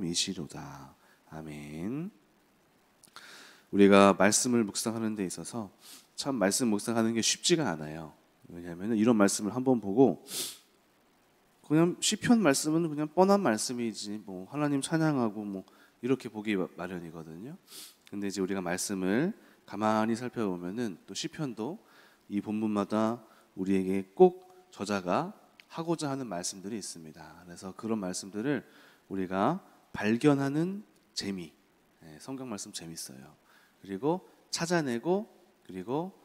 이시로다. 아멘. 우리가 말씀을 묵상하는 데 있어서 참 말씀 묵상하는 게 쉽지가 않아요. 왜냐하면 이런 말씀을 한번 보고 그냥 시편 말씀은 그냥 뻔한 말씀이지 뭐 하나님 찬양하고 뭐 이렇게 보기 마련이거든요. 근데 이제 우리가 말씀을 가만히 살펴보면은 또 시편도 이 본문마다 우리에게 꼭 저자가 하고자 하는 말씀들이 있습니다. 그래서 그런 말씀들을 우리가 발견하는 재미, 성경 말씀 재밌어요. 그리고 찾아내고 그리고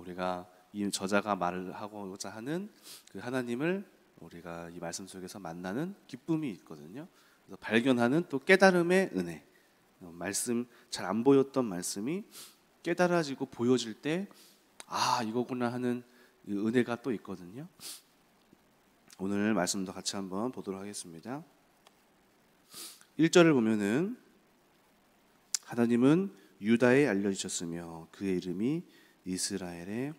우리가 이 저자가 말을 하고자 하는 그 하나님을 우리가 이 말씀 속에서 만나는 기쁨이 있거든요. 그래서 발견하는 또 깨달음의 은혜, 말씀 잘 안 보였던 말씀이 깨달아지고 보여질 때 아 이거구나 하는 은혜가 또 있거든요. 오늘 말씀도 같이 한번 보도록 하겠습니다. 1절을 보면은 하나님은 유다에 알려주셨으며 그의 이름이 이스라엘의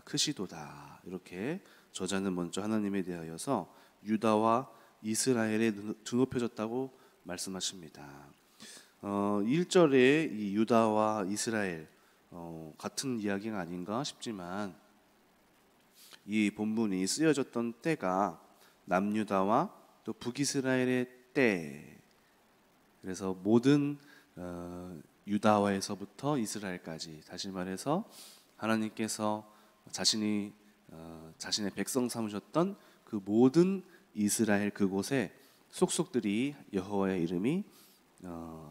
크시도다. 이렇게 저자는 먼저 하나님에 대하여서 유다와 이스라엘에 드높여졌다고 말씀하십니다. 1절에 이 유다와 이스라엘 같은 이야기가 아닌가 싶지만 이 본문이 쓰여졌던 때가 남유다와 또 북이스라엘의 때, 그래서 모든 유다와에서부터 이스라엘까지, 다시 말해서 하나님께서 자신의 백성 삼으셨던 그 모든 이스라엘 그곳에 속속들이 여호와의 이름이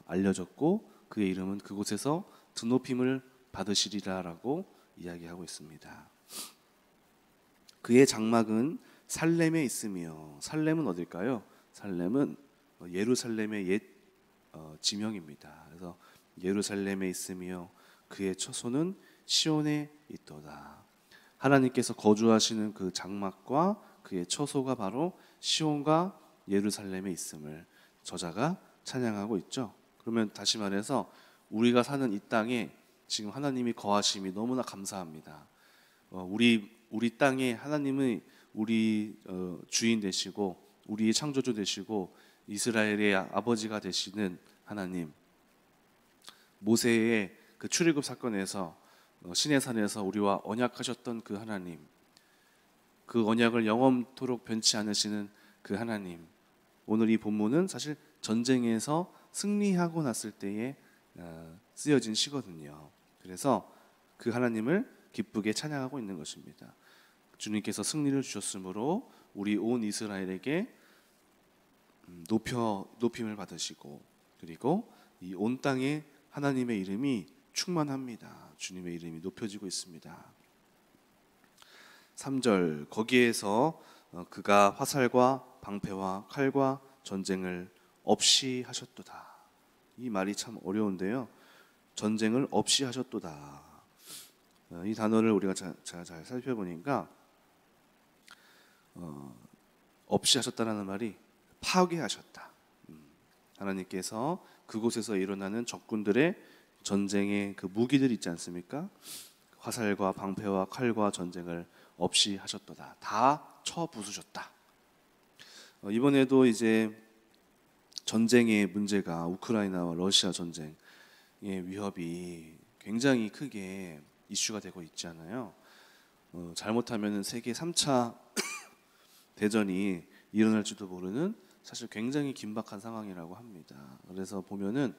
알려졌고 그의 이름은 그곳에서 드높임을 받으시리라라고 이야기하고 있습니다. 그의 장막은 살렘에 있으며, 살렘은 어딜까요? 살렘은 예루살렘의 옛 지명입니다. 그래서 예루살렘에 있으며 그의 처소는 시온에 있도다. 하나님께서 거주하시는 그 장막과 그의 처소가 바로 시온과 예루살렘에 있음을 저자가 찬양하고 있죠. 그러면 다시 말해서 우리가 사는 이 땅에 지금 하나님이 거하심이 너무나 감사합니다. 우리 땅에 하나님의 우리 주인 되시고 우리의 창조주 되시고 이스라엘의 아버지가 되시는 하나님, 모세의 그 출애굽 사건에서 시내산에서 우리와 언약하셨던 그 하나님, 그 언약을 영원토록 변치 않으시는 그 하나님, 오늘 이 본문은 사실 전쟁에서 승리하고 났을 때에 쓰여진 시거든요. 그래서 그 하나님을 기쁘게 찬양하고 있는 것입니다. 주님께서 승리를 주셨으므로 우리 온 이스라엘에게 높임을 받으시고 그리고 이 온 땅에 하나님의 이름이 충만합니다. 주님의 이름이 높여지고 있습니다. 3절 거기에서 그가 화살과 방패와 칼과 전쟁을 없이 하셨도다. 이 말이 참 어려운데요. 전쟁을 없이 하셨도다. 이 단어를 우리가 잘 살펴보니까 없이 하셨다라는 말이 파괴하셨다. 하나님께서 그곳에서 일어나는 적군들의 전쟁의 그 무기들 있지 않습니까? 화살과 방패와 칼과 전쟁을 없이 하셨도다. 다 쳐부수셨다. 이번에도 이제 전쟁의 문제가 우크라이나와 러시아 전쟁의 위협이 굉장히 크게 이슈가 되고 있잖아요. 잘못하면 세계 3차 대전이 일어날지도 모르는 사실 굉장히 긴박한 상황이라고 합니다. 그래서 보면은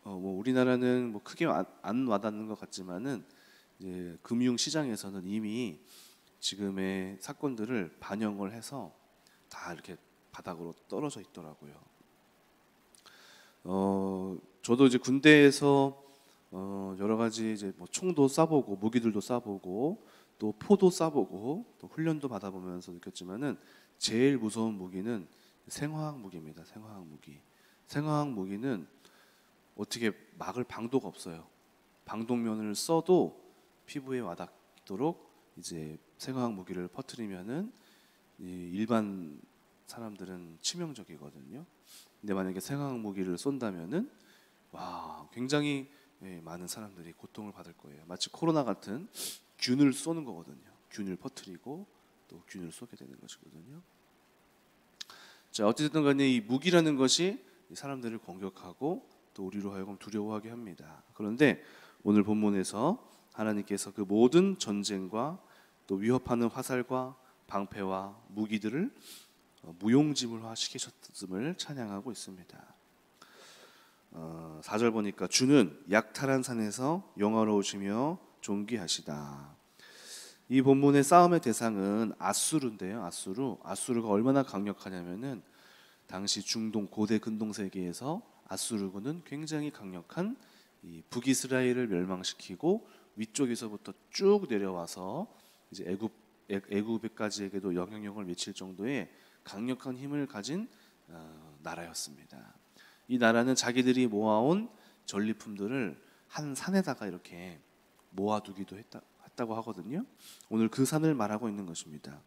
뭐 우리나라는 뭐 크게 안 와닿는 것 같지만은 이제 금융 시장에서는 이미 지금의 사건들을 반영을 해서 다 이렇게 바닥으로 떨어져 있더라고요. 저도 이제 군대에서 여러 가지 이제 뭐 총도 쏴보고 무기들도 쏴보고 또 포도 쏴보고 또 훈련도 받아보면서 느꼈지만은 제일 무서운 무기는 생화학 무기입니다. 생화학 무기. 생화학 무기는 어떻게 막을 방도가 없어요. 방독면을 써도 피부에 와닿도록 이제 생화학 무기를 퍼뜨리면은 일반 사람들은 치명적이거든요. 근데 만약에 생화학 무기를 쏜다면은 와 굉장히 많은 사람들이 고통을 받을 거예요. 마치 코로나 같은 균을 쏘는 거거든요. 균을 퍼뜨리고 또 균을 쏘게 되는 것이거든요. 자 어쨌든 간에 이 무기라는 것이 사람들을 공격하고 또 우리로 하여금 두려워하게 합니다. 그런데 오늘 본문에서 하나님께서 그 모든 전쟁과 또 위협하는 화살과 방패와 무기들을 무용지물화 시키셨음을 찬양하고 있습니다. 4절 보니까 주는 약탈한 산에서 영화로우시며 존귀하시다. 이 본문의 싸움의 대상은 아수르인데요. 아수르가 얼마나 강력하냐면은 당시 중동 고대 근동 세계에서 아수르군은 굉장히 강력한 이 북이스라엘을 멸망시키고 위쪽에서부터 쭉 내려와서 이제 애굽까지에게도 영향력을 미칠 정도의 강력한 힘을 가진 나라였습니다. 이 나라는 자기들이 모아온 전리품들을 한 산에다가 이렇게 모아두기도 했다고 하거든요. 오늘 그 산을 말하고 있는 것입니다.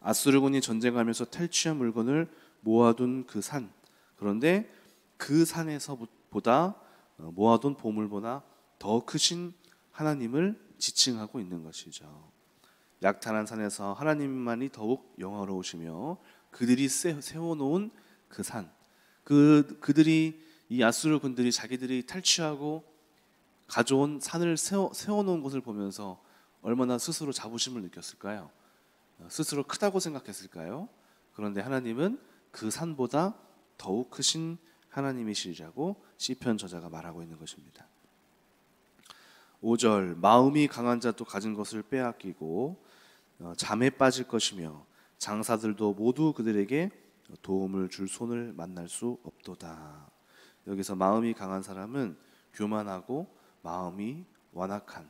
아수르군이 전쟁하면서 탈취한 물건을 모아둔 그 산. 그런데 그 산에서보다 모아둔 보물보다 더 크신 하나님을 지칭하고 있는 것이죠. 약탈한 산에서 하나님만이 더욱 영화로우시며 그들이 세워놓은 그 산. 그들이 이 아수르 군들이 자기들이 탈취하고 가져온 산을 세워놓은 것을 보면서 얼마나 스스로 자부심을 느꼈을까요? 스스로 크다고 생각했을까요? 그런데 하나님은 그 산보다 더욱 크신 하나님이시라고 시편 저자가 말하고 있는 것입니다. 5절 마음이 강한 자도 가진 것을 빼앗기고 잠에 빠질 것이며 장사들도 모두 그들에게 도움을 줄 손을 만날 수 없도다. 여기서 마음이 강한 사람은 교만하고 마음이 완악한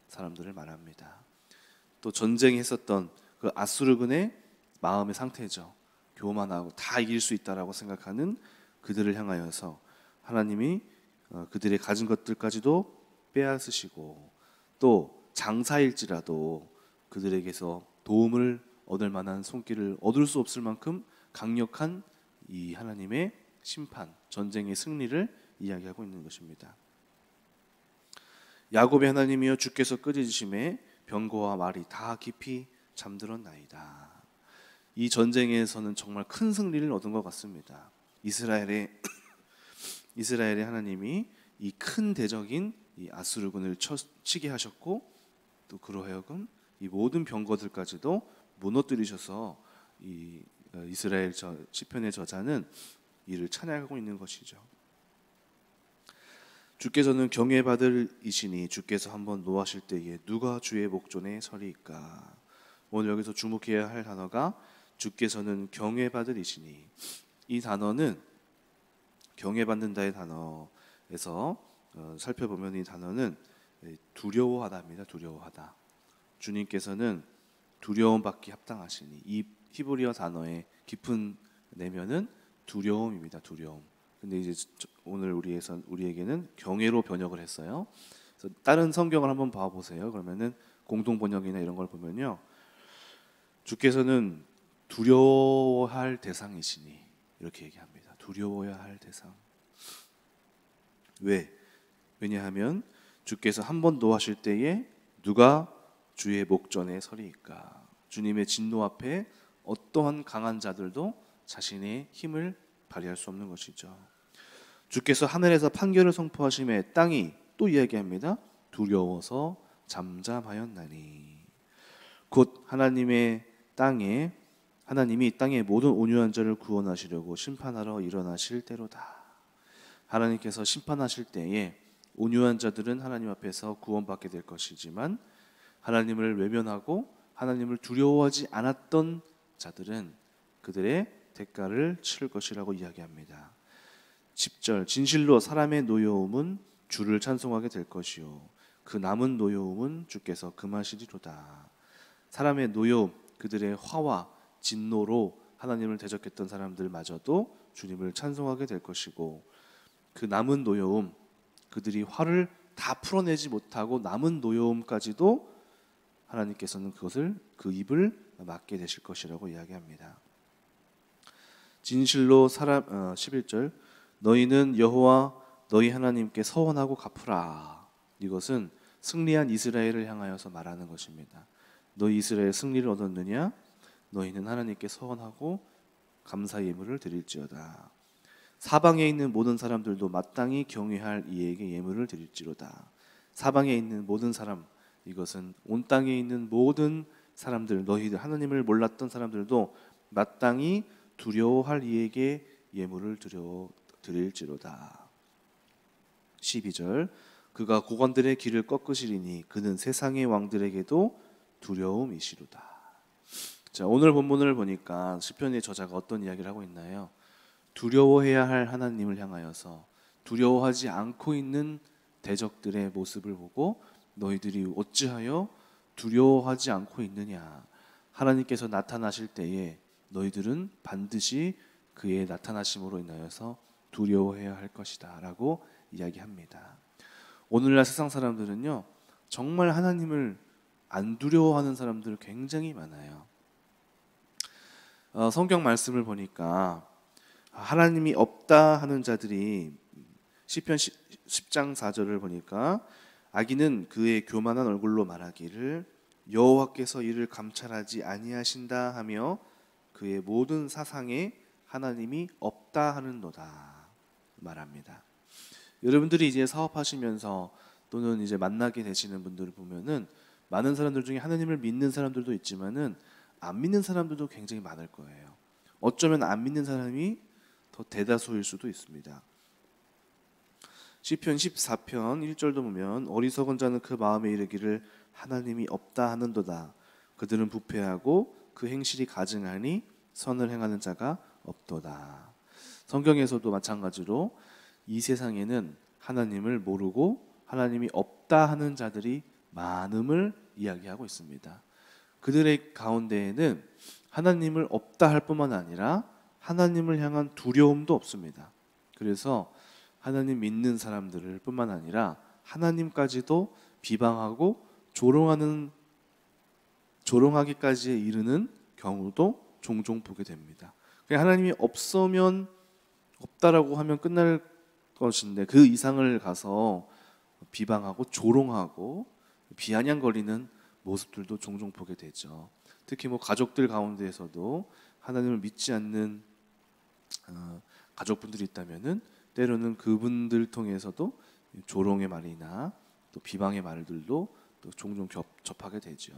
사람들을 말합니다. 또 전쟁했었던 그 아수르군의 마음의 상태죠. 교만하고 다 이길 수 있다라고 생각하는 그들을 향하여서 하나님이 그들의 가진 것들까지도 빼앗으시고 또 장사일지라도 그들에게서 도움을 얻을 만한 손길을 얻을 수 없을 만큼 강력한 이 하나님의 심판, 전쟁의 승리를 이야기하고 있는 것입니다. 야곱의 하나님이여 주께서 끄짖으심에 병거와 말이 다 깊이 잠들었나이다. 이 전쟁에서는 정말 큰 승리를 얻은 것 같습니다. 이스라엘의 하나님이 이 큰 대적인 이 아수르군을 치게 하셨고 또 그로 하여금 이 모든 병거들까지도 무너뜨리셔서 이 이스라엘 시편의 저자는 이를 찬양하고 있는 것이죠. 주께서는 경외받을 이시니 주께서 한번 노하실 때에 누가 주의 목전에 서리이까. 오늘 여기서 주목해야 할 단어가 주께서는 경외받을 이시니, 이 단어는 경외받는다의 단어에서 살펴보면 이 단어는 두려워하다입니다. 두려워하다. 주님께서는 두려움받기 합당하시니, 이 히브리어 단어의 깊은 내면은 두려움입니다. 두려움. 근데 이제 오늘 우리에게는 경외로 번역을 했어요. 그래서 다른 성경을 한번 봐보세요. 그러면은 공동 번역이나 이런 걸 보면요, 주께서는 두려워할 대상이시니 이렇게 얘기합니다. 두려워야 할 대상. 왜냐하면 주께서 한 번 노하실 때에 누가 주의 목전에 서리이까. 주님의 진노 앞에 어떠한 강한 자들도 자신의 힘을 발휘할 수 없는 것이죠. 주께서 하늘에서 판결을 선포하심에 땅이 또 이야기합니다. 두려워서 잠잠하였나니. 곧 하나님이 땅의 모든 온유한 자를 구원하시려고 심판하러 일어나실 때로다. 하나님께서 심판하실 때에 온유한 자들은 하나님 앞에서 구원받게 될 것이지만 하나님을 외면하고 하나님을 두려워하지 않았던 자들은 그들의 대가를 치를 것이라고 이야기합니다. 10절 진실로 사람의 노여움은 주를 찬송하게 될 것이요 그 남은 노여움은 주께서 금하시리로다. 사람의 노여움, 그들의 화와 진노로 하나님을 대적했던 사람들마저도 주님을 찬송하게 될 것이고, 그 남은 노여움, 그들이 화를 다 풀어내지 못하고 남은 노여움까지도 하나님께서는 그 입을 막게 되실 것이라고 이야기합니다. 진실로 11절 너희는 여호와 너희 하나님께 서원하고 갚으라. 이것은 승리한 이스라엘을 향하여서 말하는 것입니다. 너희 이스라엘 승리를 얻었느냐? 너희는 하나님께 서원하고 감사의 예물을 드릴지어다. 사방에 있는 모든 사람들도 마땅히 경외할 이에게 예물을 드릴지로다. 사방에 있는 모든 사람, 이것은 온 땅에 있는 모든 사람들, 너희들 하나님을 몰랐던 사람들도 마땅히 두려워할 이에게 예물을 드릴지로다. 12절 그가 고관들의 길을 꺾으시리니 그는 세상의 왕들에게도 두려움이시로다. 자, 오늘 본문을 보니까 시편의 저자가 어떤 이야기를 하고 있나요? 두려워해야 할 하나님을 향하여서 두려워하지 않고 있는 대적들의 모습을 보고 너희들이 어찌하여 두려워하지 않고 있느냐. 하나님께서 나타나실 때에 너희들은 반드시 그의 나타나심으로 인하여서 두려워해야 할 것이다 라고 이야기합니다. 오늘날 세상 사람들은요, 정말 하나님을 안 두려워하는 사람들 굉장히 많아요. 성경 말씀을 보니까 하나님이 없다 하는 자들이 시편 10장 4절을 보니까 악인은 그의 교만한 얼굴로 말하기를 여호와께서 이를 감찰하지 아니하신다 하며 그의 모든 사상에 하나님이 없다 하는도다 말합니다. 여러분들이 이제 사업하시면서 또는 이제 만나게 되시는 분들을 보면은 많은 사람들 중에 하나님을 믿는 사람들도 있지만은 안 믿는 사람들도 굉장히 많을 거예요. 어쩌면 안 믿는 사람이 더 대다수일 수도 있습니다. 시편 14편 1절도 보면 어리석은 자는 그 마음에 이르기를 하나님이 없다 하는도다. 그들은 부패하고 그 행실이 가증하니 선을 행하는 자가 없도다. 성경에서도 마찬가지로 이 세상에는 하나님을 모르고 하나님이 없다 하는 자들이 많음을 이야기하고 있습니다. 그들의 가운데에는 하나님을 없다 할 뿐만 아니라 하나님을 향한 두려움도 없습니다. 그래서 하나님 믿는 사람들을 뿐만 아니라 하나님까지도 비방하고 조롱하기까지 이르는 경우도 종종 보게 됩니다. 그냥 하나님이 없으면 없다라고 하면 끝날 것인데 그 이상을 가서 비방하고 조롱하고 비아냥거리는 모습들도 종종 보게 되죠. 특히 가족들 가운데에서도 하나님을 믿지 않는 가족분들이 있다면은 때로는 그분들 통해서도 조롱의 말이나 또 비방의 말들도 또 종종 접하게 되죠.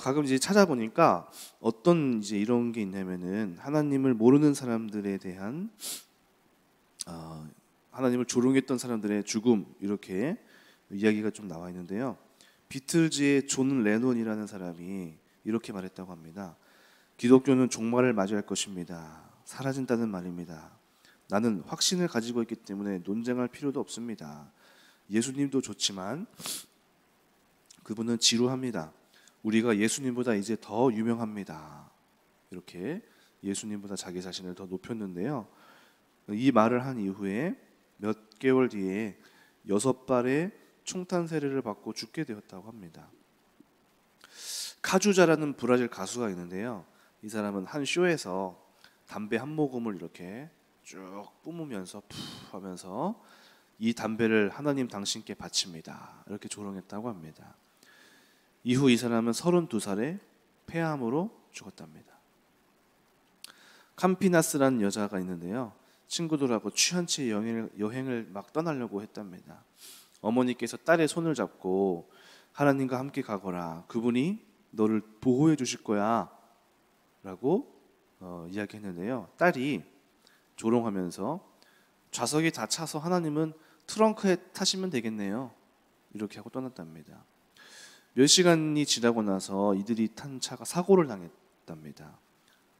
가끔 이제 찾아보니까 어떤 이제 이런 게 있냐면은 하나님을 모르는 사람들에 대한 하나님을 조롱했던 사람들의 죽음 이렇게 이야기가 좀 나와 있는데요. 비틀즈의 존 레논이라는 사람이 이렇게 말했다고 합니다. 기독교는 종말을 맞이할 것입니다. 사라진다는 말입니다. 나는 확신을 가지고 있기 때문에 논쟁할 필요도 없습니다. 예수님도 좋지만 그분은 지루합니다. 우리가 예수님보다 이제 더 유명합니다. 이렇게 예수님보다 자기 자신을 더 높였는데요. 이 말을 한 이후에 몇 개월 뒤에 6발의 총탄 세례를 받고 죽게 되었다고 합니다. 카주자라는 브라질 가수가 있는데요. 이 사람은 한 쇼에서 담배 한 모금을 이렇게 쭉 뿜으면서 푸 하면서 이 담배를 하나님 당신께 바칩니다. 이렇게 조롱했다고 합니다. 이후 이 사람은 32살에 폐암으로 죽었답니다. 캄피나스라는 여자가 있는데요. 친구들하고 취한 채 여행을 막 떠나려고 했답니다. 어머니께서 딸의 손을 잡고 하나님과 함께 가거라. 그분이 너를 보호해 주실 거야 라고 이야기했는데요. 딸이 조롱하면서 좌석이 다 차서 하나님은 트렁크에 타시면 되겠네요. 이렇게 하고 떠났답니다. 몇 시간이 지나고 나서 이들이 탄 차가 사고를 당했답니다.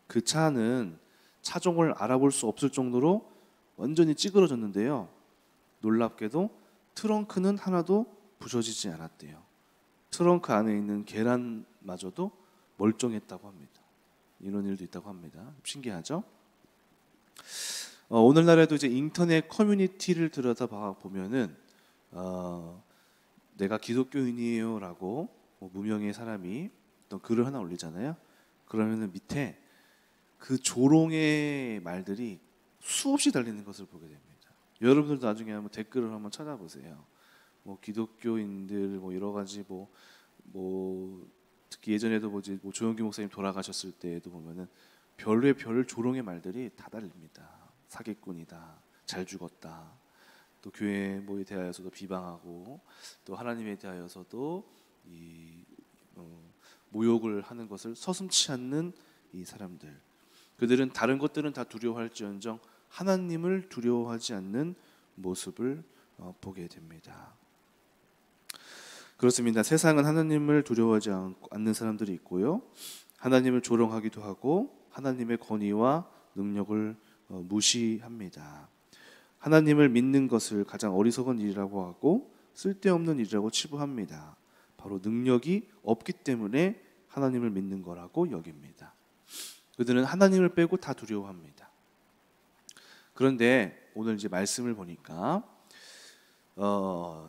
그 차는 차종을 알아볼 수 없을 정도로 완전히 찌그러졌는데요. 놀랍게도 트렁크는 하나도 부서지지 않았대요. 트렁크 안에 있는 계란마저도 멀쩡했다고 합니다. 이런 일도 있다고 합니다. 신기하죠? 오늘날에도 이제 인터넷 커뮤니티를 들여다봐 보면은 내가 기독교인이에요라고 무명의 사람이 어떤 글을 하나 올리잖아요. 그러면은 밑에 그 조롱의 말들이 수없이 달리는 것을 보게 됩니다. 여러분들도 나중에 한번 댓글을 한번 찾아보세요. 기독교인들 여러 가지 특히 예전에도 조영기 목사님 돌아가셨을 때에도 보면은 별의 별 조롱의 말들이 다 달립니다. 사기꾼이다, 잘 죽었다, 또 교회 뭐에 대하여서도 비방하고 또 하나님에 대하여서도 모욕을 하는 것을 서슴지 않는 이 사람들, 그들은 다른 것들은 다 두려워할지언정 하나님을 두려워하지 않는 모습을 보게 됩니다. 그렇습니다. 세상은 하나님을 두려워하지 않는 사람들이 있고요, 하나님을 조롱하기도 하고 하나님의 권위와 능력을 무시합니다. 하나님을 믿는 것을 가장 어리석은 일이라고 하고 쓸데없는 일이라고 치부합니다. 바로 능력이 없기 때문에 하나님을 믿는 거라고 여깁니다. 그들은 하나님을 빼고 다 두려워합니다. 그런데 오늘 이제 말씀을 보니까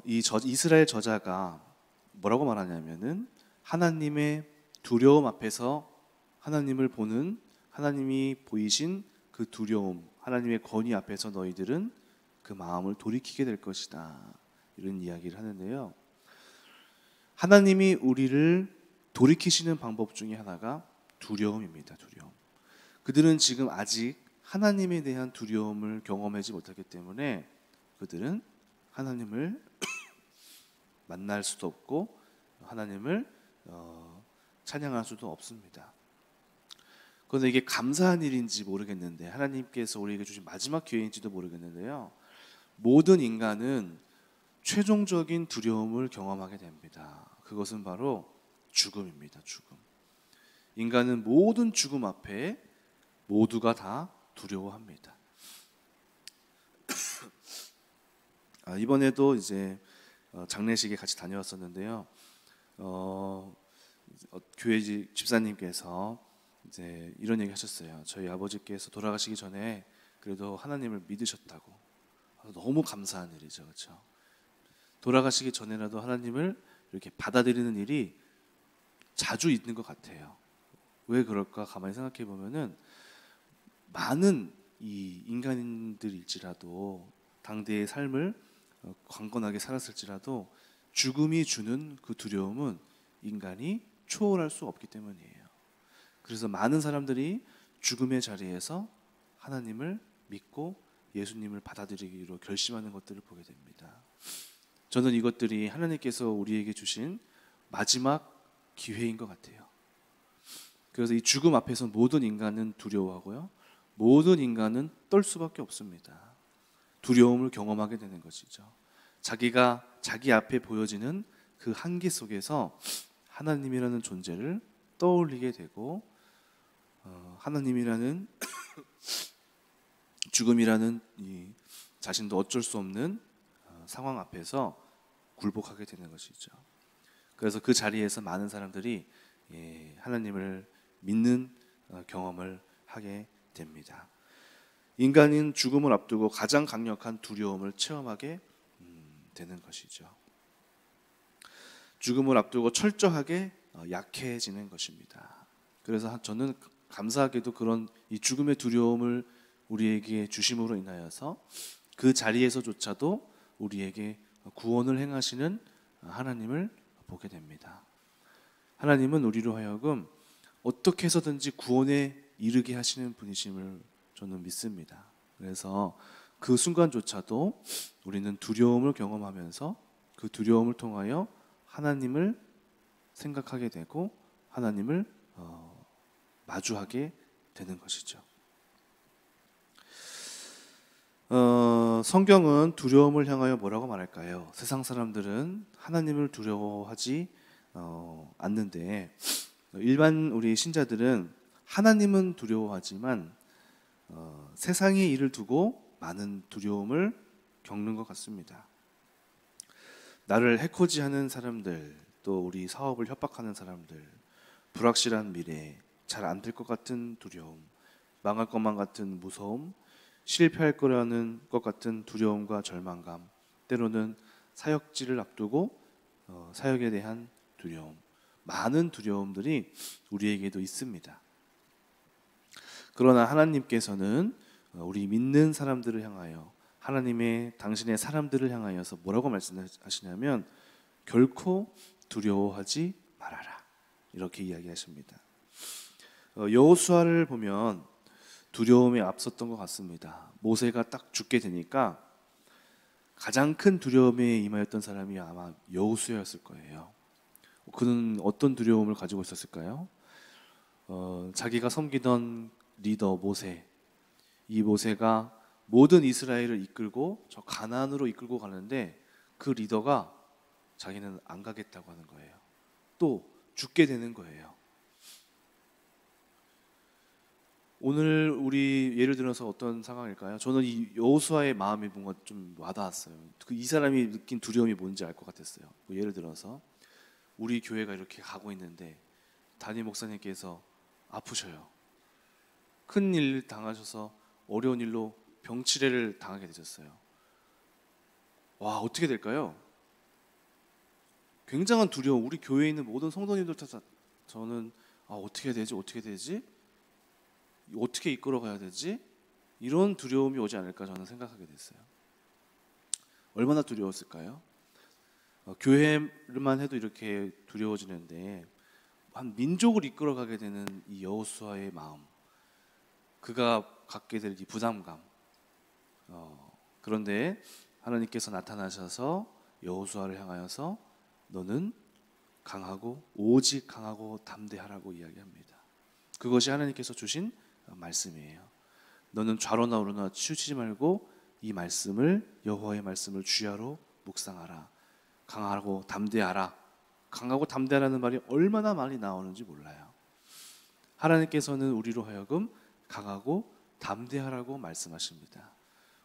이스라엘 저자가 뭐라고 말하냐면은 하나님의 두려움 앞에서 하나님을 보는, 하나님이 보이신 그 두려움, 하나님의 권위 앞에서 너희들은 그 마음을 돌이키게 될 것이다, 이런 이야기를 하는데요. 하나님이 우리를 돌이키시는 방법 중에 하나가 두려움입니다. 두려움. 그들은 지금 아직 하나님에 대한 두려움을 경험하지 못하기 때문에 그들은 하나님을 만날 수도 없고 하나님을 찬양할 수도 없습니다. 그런데 이게 감사한 일인지 모르겠는데, 하나님께서 우리에게 주신 마지막 기회인지도 모르겠는데요, 모든 인간은 최종적인 두려움을 경험하게 됩니다. 그것은 바로 죽음입니다. 죽음. 인간은 모든 죽음 앞에 모두가 다 두려워합니다. 이번에도 이제 장례식에 같이 다녀왔었는데요, 교회 집사님께서 이제 이런 얘기 하셨어요. 저희 아버지께서 돌아가시기 전에 그래도 하나님을 믿으셨다고. 너무 감사한 일이죠, 그렇죠? 돌아가시기 전에라도 하나님을 이렇게 받아들이는 일이 자주 있는 것 같아요. 왜 그럴까 가만히 생각해 보면은, 많은 이 인간들일지라도 당대의 삶을 강건하게 살았을지라도 죽음이 주는 그 두려움은 인간이 초월할 수 없기 때문이에요. 그래서 많은 사람들이 죽음의 자리에서 하나님을 믿고 예수님을 받아들이기로 결심하는 것들을 보게 됩니다. 저는 이것들이 하나님께서 우리에게 주신 마지막 기회인 것 같아요. 그래서 이 죽음 앞에서 모든 인간은 두려워하고요, 모든 인간은 떨 수밖에 없습니다. 두려움을 경험하게 되는 것이죠. 자기가 자기 앞에 보여지는 그 한계 속에서 하나님이라는 존재를 떠올리게 되고, 하나님이라는 죽음이라는 이 자신도 어쩔 수 없는 상황 앞에서 굴복하게 되는 것이죠. 그래서 그 자리에서 많은 사람들이 하나님을 믿는 경험을 하게 됩니다. 인간은 죽음을 앞두고 가장 강력한 두려움을 체험하게 되는 것이죠. 죽음을 앞두고 철저하게 약해지는 것입니다. 그래서 저는 감사하게도 그런 이 죽음의 두려움을 우리에게 주심으로 인하여서 그 자리에서조차도 우리에게 구원을 행하시는 하나님을 보게 됩니다. 하나님은 우리로 하여금 어떻게 해서든지 구원에 이르게 하시는 분이심을 저는 믿습니다. 그래서 그 순간조차도 우리는 두려움을 경험하면서 그 두려움을 통하여 하나님을 생각하게 되고 하나님을 마주하게 되는 것이죠. 성경은 두려움을 향하여 뭐라고 말할까요? 세상 사람들은 하나님을 두려워하지 않는데, 일반 우리 신자들은 하나님은 두려워하지만 세상의 일을 두고 많은 두려움을 겪는 것 같습니다. 나를 해코지하는 사람들, 또 우리 사업을 협박하는 사람들, 불확실한 미래, 잘 안 될 것 같은 두려움, 망할 것만 같은 무서움, 실패할 거라는 것 같은 두려움과 절망감, 때로는 사역지를 앞두고 사역에 대한 두려움, 많은 두려움들이 우리에게도 있습니다. 그러나 하나님께서는 우리 믿는 사람들을 향하여, 하나님의 당신의 사람들을 향하여서 뭐라고 말씀하시냐면 결코 두려워하지 말아라, 이렇게 이야기하십니다. 여호수아를 보면 두려움에 앞섰던 것 같습니다. 모세가 딱 죽게 되니까 가장 큰 두려움에 임하였던 사람이 아마 여호수아였을 거예요. 그는 어떤 두려움을 가지고 있었을까요? 자기가 섬기던 리더 모세, 이 모세가 모든 이스라엘을 이끌고 저 가나안으로 이끌고 가는데 그 리더가 자기는 안 가겠다고 하는 거예요. 또 죽게 되는 거예요. 오늘 우리 예를 들어서 어떤 상황일까요? 저는 이 여호수아의 마음이 뭔가 좀 와닿았어요. 이 사람이 느낀 두려움이 뭔지 알 것 같았어요. 예를 들어서 우리 교회가 이렇게 가고 있는데 담임 목사님께서 아프셔요. 큰 일 당하셔서 어려운 일로 병치레를 당하게 되셨어요. 와, 어떻게 될까요? 굉장한 두려움. 우리 교회에 있는 모든 성도님들 다 저는 어떻게 해야 되지? 어떻게 되지? 어떻게 이끌어가야 되지? 이런 두려움이 오지 않을까 저는 생각하게 됐어요. 얼마나 두려웠을까요? 교회만 해도 이렇게 두려워지는데 한 민족을 이끌어가게 되는 이 여호수아의 마음, 그가 갖게 될 이 부담감. 그런데 하나님께서 나타나셔서 여호수아를 향하여서 너는 강하고 오직 강하고 담대하라고 이야기합니다. 그것이 하나님께서 주신 말씀이에요. 너는 좌로나 우로나 치우치지 말고 이 말씀을, 여호와의 말씀을 주야로 묵상하라. 강하고 담대하라. 강하고 담대하라는 말이 얼마나 많이 나오는지 몰라요. 하나님께서는 우리로 하여금 강하고 담대하라고 말씀하십니다.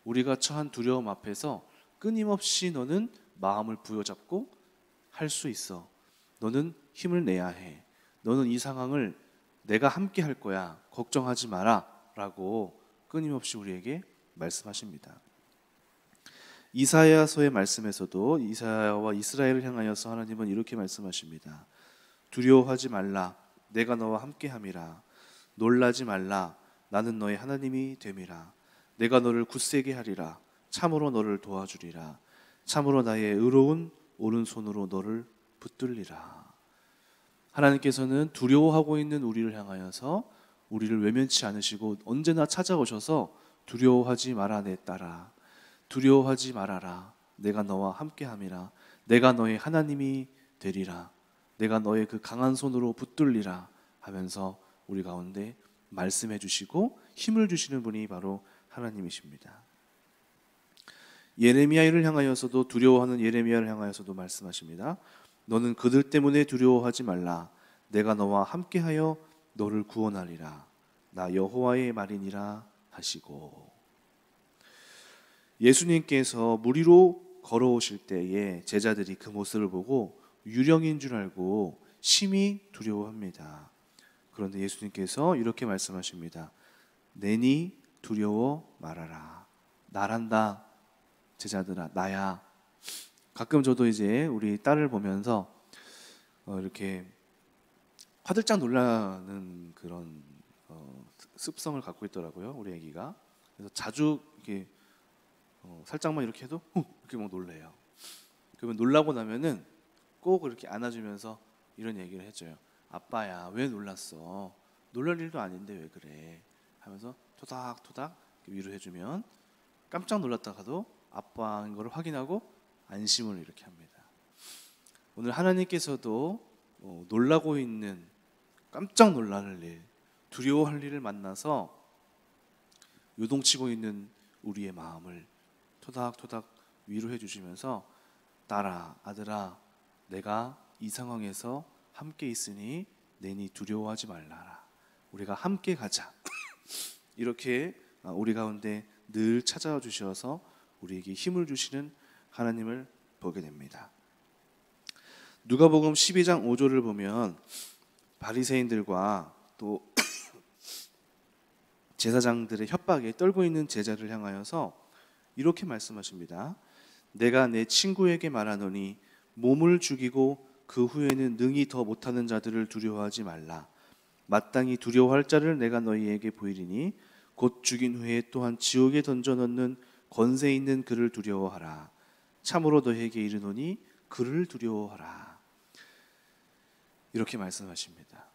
우리가 처한 두려움 앞에서 끊임없이 너는 마음을 부여잡고 할 수 있어. 너는 힘을 내야 해. 너는 이 상황을 내가 함께 할 거야. 걱정하지 마라. 라고 끊임없이 우리에게 말씀하십니다. 이사야서의 말씀에서도 이사야와 이스라엘을 향하여서 하나님은 이렇게 말씀하십니다. 두려워하지 말라. 내가 너와 함께함이라. 놀라지 말라. 나는 너의 하나님이 됨이라. 내가 너를 굳세게 하리라. 참으로 너를 도와주리라. 참으로 나의 의로운 오른손으로 너를 붙들리라. 하나님께서는 두려워하고 있는 우리를 향하여서 우리를 외면치 않으시고 언제나 찾아오셔서 두려워하지 마라 내 딸아. 두려워하지 말아라. 내가 너와 함께함이라. 내가 너의 하나님이 되리라. 내가 너의 그 강한 손으로 붙들리라 하면서 우리 가운데 말씀해 주시고 힘을 주시는 분이 바로 하나님이십니다. 예레미야를 향하여서도, 두려워하는 예레미야를 향하여서도 말씀하십니다. 너는 그들 때문에 두려워하지 말라. 내가 너와 함께하여 너를 구원하리라. 나 여호와의 말이니라 하시고. 예수님께서 물 위로 걸어오실 때에 제자들이 그 모습을 보고 유령인 줄 알고 심히 두려워합니다. 그런데 예수님께서 이렇게 말씀하십니다. 내니 두려워 말아라. 나란다. 제자들아, 나야. 가끔 저도 이제 우리 딸을 보면서 이렇게 화들짝 놀라는 그런 습성을 갖고 있더라고요. 우리 아기가. 그래서 자주 이렇게 살짝만 이렇게 해도 이렇게 막 놀래요. 그러면 놀라고 나면은 꼭 이렇게 안아주면서 이런 얘기를 해줘요. 아빠야, 왜 놀랐어? 놀랄 일도 아닌데 왜 그래? 하면서 토닥토닥 위로해주면 깜짝 놀랐다가도 아빠인 걸 확인하고 안심을 이렇게 합니다. 오늘 하나님께서도 놀라고 있는, 깜짝 놀랄 일, 두려워할 일을 만나서 요동치고 있는 우리의 마음을 토닥토닥 위로해 주시면서 딸아, 아들아, 내가 이 상황에서 함께 있으니 내니 두려워하지 말라라. 우리가 함께 가자. 이렇게 우리 가운데 늘 찾아와 주셔서 우리에게 힘을 주시는 하나님을 보게 됩니다. 누가복음 12장 5절을 보면 바리새인들과 또 제사장들의 협박에 떨고 있는 제자를 향하여서 이렇게 말씀하십니다. 내가 내 친구에게 말하노니 몸을 죽이고 그 후에는 능히 더 못하는 자들을 두려워하지 말라. 마땅히 두려워할 자를 내가 너희에게 보이리니 곧 죽인 후에 또한 지옥에 던져넣는 권세 있는 그를 두려워하라. 참으로 너희에게 이르노니 그를 두려워하라. 이렇게 말씀하십니다.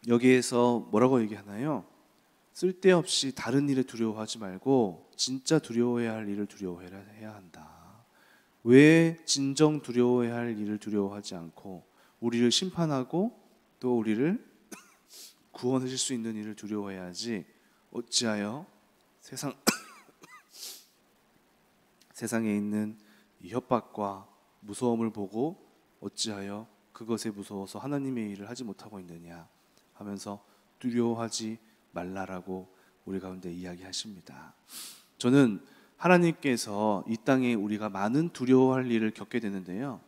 여기에서 뭐라고 얘기하나요? 쓸데없이 다른 일에 두려워하지 말고 진짜 두려워해야 할 일을 두려워해야 한다. 왜 진정 두려워해야 할 일을 두려워하지 않고 우리를 심판하고 또 우리를 구원하실 수 있는 일을 두려워해야지, 어찌하여 세상에 있는 이 협박과 무서움을 보고 어찌하여 그것에 무서워서 하나님의 일을 하지 못하고 있느냐 하면서 두려워하지 말라라고 우리 가운데 이야기하십니다. 저는 하나님께서 이 땅에 우리가 많은 두려워할 일을 겪게 되는데요,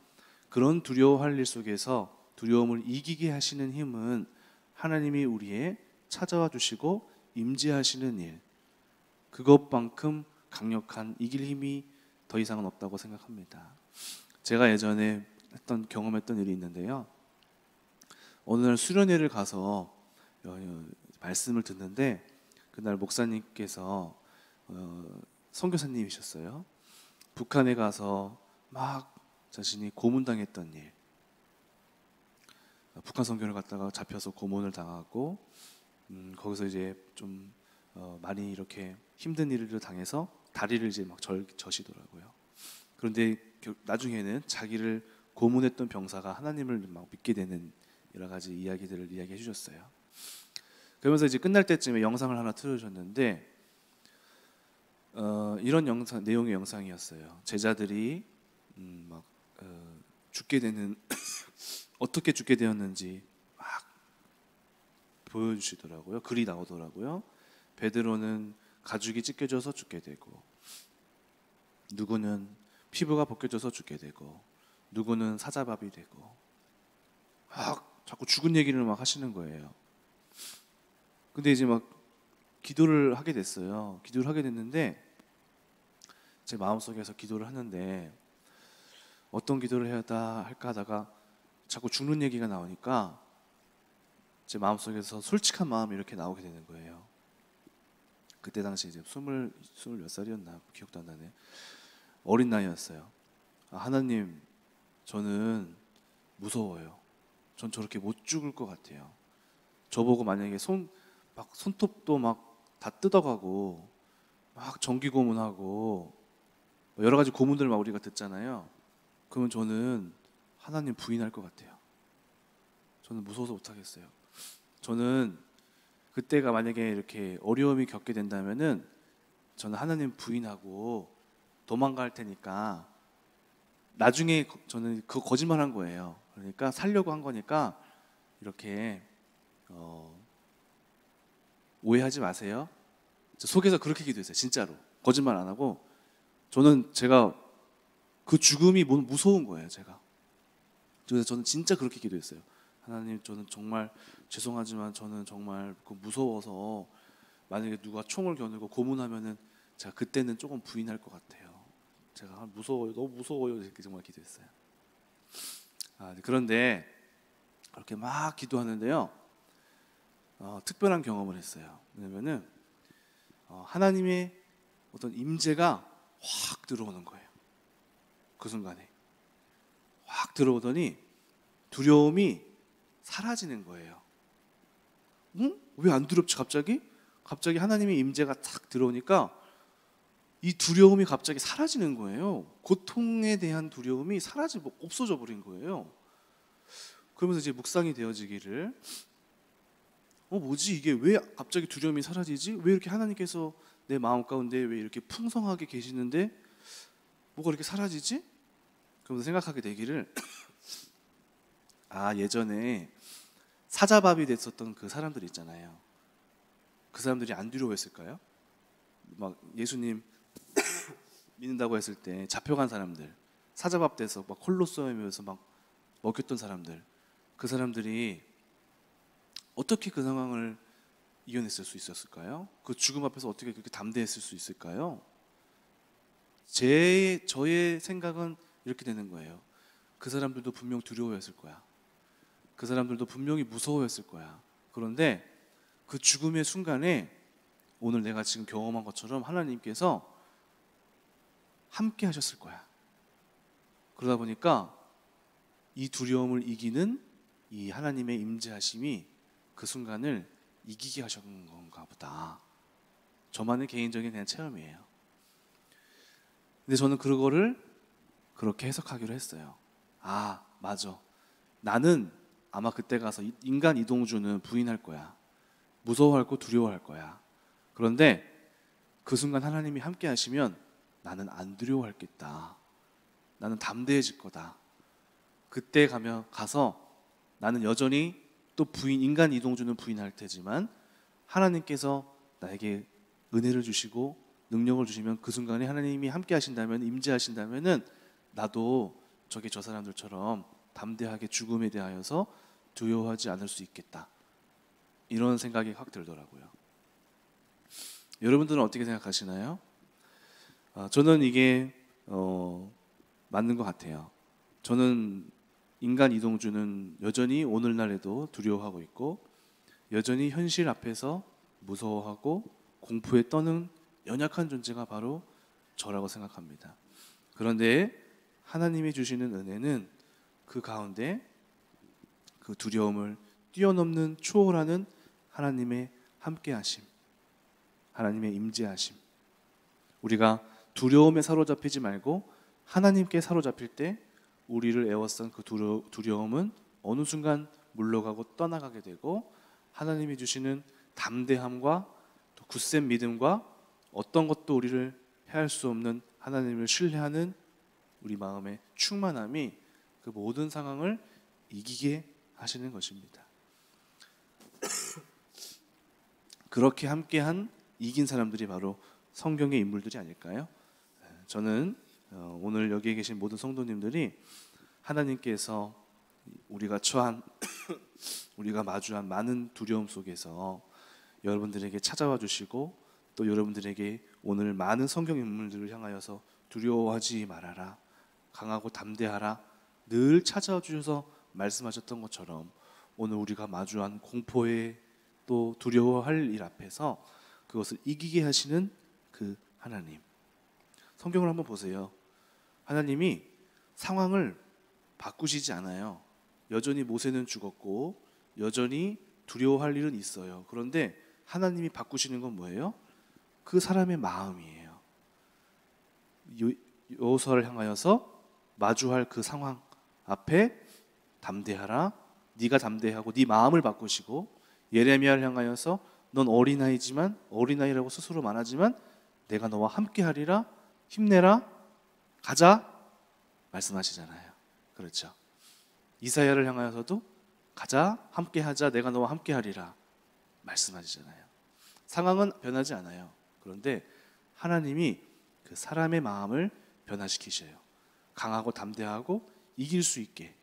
그런 두려워할 일 속에서 두려움을 이기게 하시는 힘은 하나님이 우리의 찾아와 주시고 임재하시는 일, 그것만큼 강력한 이길 힘이 더 이상은 없다고 생각합니다. 제가 예전에 경험했던 일이 있는데요, 어느 날 수련회를 가서 말씀을 듣는데 그날 목사님께서 선교사님이셨어요. 북한에 가서 막 자신이 고문당했던 일, 북한 선교를 갔다가 잡혀서 고문을 당하고 거기서 이제 좀 많이 이렇게 힘든 일을 당해서 다리를 이제 막 저시더라고요. 그런데 나중에는 자기를 고문했던 병사가 하나님을 막 믿게 되는 여러 가지 이야기들을 이야기해 주셨어요. 그러면서 이제 끝날 때쯤에 영상을 하나 틀어주셨는데 이런 내용의 영상이었어요. 제자들이 막 죽게 되는 어떻게 죽게 되었는지 막 보여주시더라고요. 글이 나오더라고요. 베드로는 가죽이 찢겨져서 죽게 되고, 누구는 피부가 벗겨져서 죽게 되고, 누구는 사자밥이 되고, 막 자꾸 죽은 얘기를 막 하시는 거예요. 근데 이제 막 기도를 하게 됐어요. 기도를 하게 됐는데 제 마음속에서 기도를 하는데 어떤 기도를 해야 할까 하다가 자꾸 죽는 얘기가 나오니까 제 마음속에서 솔직한 마음이 이렇게 나오게 되는 거예요. 그때 당시 이제 20몇 살이었나 기억도 안 나네. 어린 나이였어요. 하나님, 저는 무서워요. 전 저렇게 못 죽을 것 같아요. 저보고 만약에 손톱도 막 다 뜯어가고 막 정기 고문하고 여러 가지 고문들 막 우리가 듣잖아요. 그러면 저는 하나님 부인할 것 같아요. 저는 무서워서 못하겠어요. 저는 그때가 만약에 이렇게 어려움이 겪게 된다면은 저는 하나님 부인하고 도망갈 테니까, 나중에 저는 그거 거짓말한 거예요. 그러니까 살려고 한 거니까 이렇게 오해하지 마세요. 속에서 그렇게 기도했어요. 진짜로 거짓말 안 하고. 제가 그 죽음이 무서운 거예요. 그래서 저는 진짜 그렇게 기도했어요. 하나님, 저는 정말 죄송하지만 저는 정말 무서워서 만약에 누가 총을 겨누고 고문하면은 제가 그때는 조금 부인할 것 같아요. 제가 무서워요, 너무 무서워요, 이렇게 정말 기도했어요. 그런데 그렇게 막 기도하는데요, 특별한 경험을 했어요. 왜냐면은 하나님의 어떤 임재가 확 들어오는 거예요. 그 순간에 확 들어오더니 두려움이 사라지는 거예요. 왜 안 두렵지 갑자기? 갑자기 하나님의 임재가 탁 들어오니까 이 두려움이 갑자기 사라지는 거예요. 고통에 대한 두려움이 없어져 버린 거예요. 그러면서 이제 묵상이 되어지기를, 뭐지 이게, 왜 갑자기 두려움이 사라지지? 왜 이렇게 하나님께서 내 마음 가운데 왜 이렇게 풍성하게 계시는데 뭐가 이렇게 사라지지? 그러면서 생각하게 되기를, 예전에 사자밥이 됐었던 그 사람들 있잖아요. 그 사람들이 안 두려워했을까요? 막 예수님 믿는다고 했을 때 잡혀간 사람들, 사자밥 돼서 막 콜로세움에서 막 먹혔던 사람들, 그 사람들이 어떻게 그 상황을 이겨냈을 수 있었을까요? 그 죽음 앞에서 어떻게 그렇게 담대했을 수 있을까요? 저의 생각은 이렇게 되는 거예요. 그 사람들도 분명 두려워했을 거야. 그 사람들도 분명히 무서워했을 거야. 그런데 그 죽음의 순간에 오늘 내가 지금 경험한 것처럼 하나님께서 함께 하셨을 거야. 그러다 보니까 이 두려움을 이기는 이 하나님의 임재하심이 그 순간을 이기게 하신 건가 보다. 저만의 개인적인 그냥 체험이에요. 근데 저는 그거를 그렇게 해석하기로 했어요. 아, 맞아. 나는 아마 그때 가서 인간 이동주는 부인할 거야. 무서워할 거 두려워할 거야. 그런데 그 순간 하나님이 함께 하시면 나는 안 두려워할겠다. 나는 담대해질 거다. 그때 가서 나는 여전히 또 인간 이동주는 부인할 테지만 하나님께서 나에게 은혜를 주시고 능력을 주시면 그 순간에 하나님이 함께 하신다면, 임재하신다면은 나도 저 사람들처럼 담대하게 죽음에 대하여서 두려워하지 않을 수 있겠다. 이런 생각이 확 들더라고요. 여러분들은 어떻게 생각하시나요? 저는 이게 맞는 것 같아요. 저는 인간 이동주는 여전히 오늘날에도 두려워하고 있고 여전히 현실 앞에서 무서워하고 공포에 떠는 연약한 존재가 바로 저라고 생각합니다. 그런데 하나님이 주시는 은혜는 그 가운데 그 두려움을 뛰어넘는 초월하는 하나님의 함께하심, 하나님의 임재하심. 우리가 두려움에 사로잡히지 말고 하나님께 사로잡힐 때 우리를 애워싼 그 두려움은 어느 순간 물러가고 떠나가게 되고 하나님이 주시는 담대함과 또 굳센 믿음과 어떤 것도 우리를 해할 수 없는 하나님을 신뢰하는 우리 마음의 충만함이 그 모든 상황을 이기게 하시는 것입니다. 그렇게 함께한 이긴 사람들이 바로 성경의 인물들이 아닐까요? 저는 오늘 여기에 계신 모든 성도님들이 하나님께서 우리가 우리가 마주한 많은 두려움 속에서 여러분들에게 찾아와 주시고 또 여러분들에게 오늘 많은 성경 인물들을 향하여서 두려워하지 말아라, 강하고 담대하라 늘 찾아와 주셔서 말씀하셨던 것처럼 오늘 우리가 마주한 공포에 또 두려워할 일 앞에서 그것을 이기게 하시는 그 하나님. 성경을 한번 보세요. 하나님이 상황을 바꾸시지 않아요. 여전히 모세는 죽었고 여전히 두려워할 일은 있어요. 그런데 하나님이 바꾸시는 건 뭐예요? 그 사람의 마음이에요. 여호수아를 향하여서 마주할 그 상황 앞에 담대하라. 네가 담대하고 네 마음을 바꾸시고 예레미야를 향하여서 넌 어린아이지만 어린아이라고 스스로 말하지만 내가 너와 함께하리라. 힘내라. 가자. 말씀하시잖아요. 그렇죠. 이사야를 향하여서도 가자. 함께하자. 내가 너와 함께하리라. 말씀하시잖아요. 상황은 변하지 않아요. 그런데 하나님이 그 사람의 마음을 변화시키셔요. 강하고 담대하고 이길 수 있게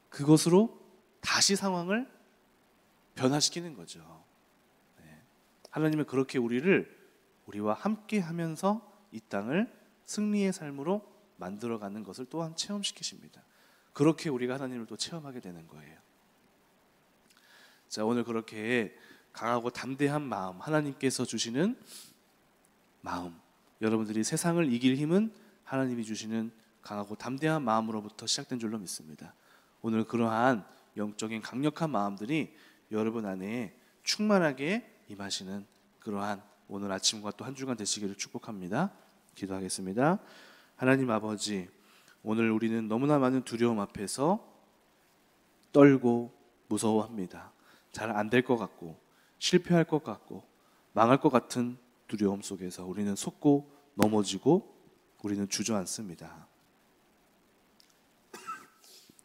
그것으로 다시 상황을 변화시키는 거죠. 네. 하나님은 그렇게 우리와 함께 하면서 이 땅을 승리의 삶으로 만들어가는 것을 또한 체험시키십니다. 그렇게 우리가 하나님을 또 체험하게 되는 거예요. 자, 오늘 그렇게 강하고 담대한 마음, 하나님께서 주시는 마음, 여러분들이 세상을 이길 힘은 하나님이 주시는 강하고 담대한 마음으로부터 시작된 줄로 믿습니다. 오늘 그러한 영적인 강력한 마음들이 여러분 안에 충만하게 임하시는 그러한 오늘 아침과 또 한 주간 되시기를 축복합니다. 기도하겠습니다. 하나님 아버지, 오늘 우리는 너무나 많은 두려움 앞에서 떨고 무서워합니다. 잘 안 될 것 같고 실패할 것 같고 망할 것 같은 두려움 속에서 우리는 속고 넘어지고 우리는 주저앉습니다.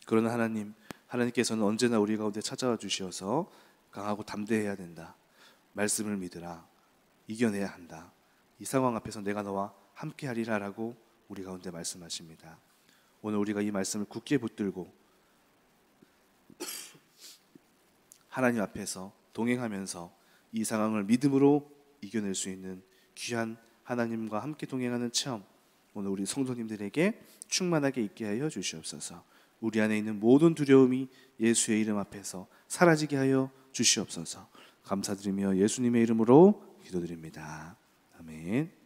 그러나 하나님께서는 언제나 우리 가운데 찾아와 주셔서 강하고 담대해야 된다. 말씀을 믿으라. 이겨내야 한다. 이 상황 앞에서 내가 너와 함께하리라 라고 우리 가운데 말씀하십니다. 오늘 우리가 이 말씀을 굳게 붙들고 하나님 앞에서 동행하면서 이 상황을 믿음으로 이겨낼 수 있는 귀한 하나님과 함께 동행하는 체험, 오늘 우리 성도님들에게 충만하게 있게 하여 주시옵소서. 우리 안에 있는 모든 두려움이 예수의 이름 앞에서 사라지게 하여 주시옵소서. 감사드리며 예수님의 이름으로 기도드립니다. 아멘.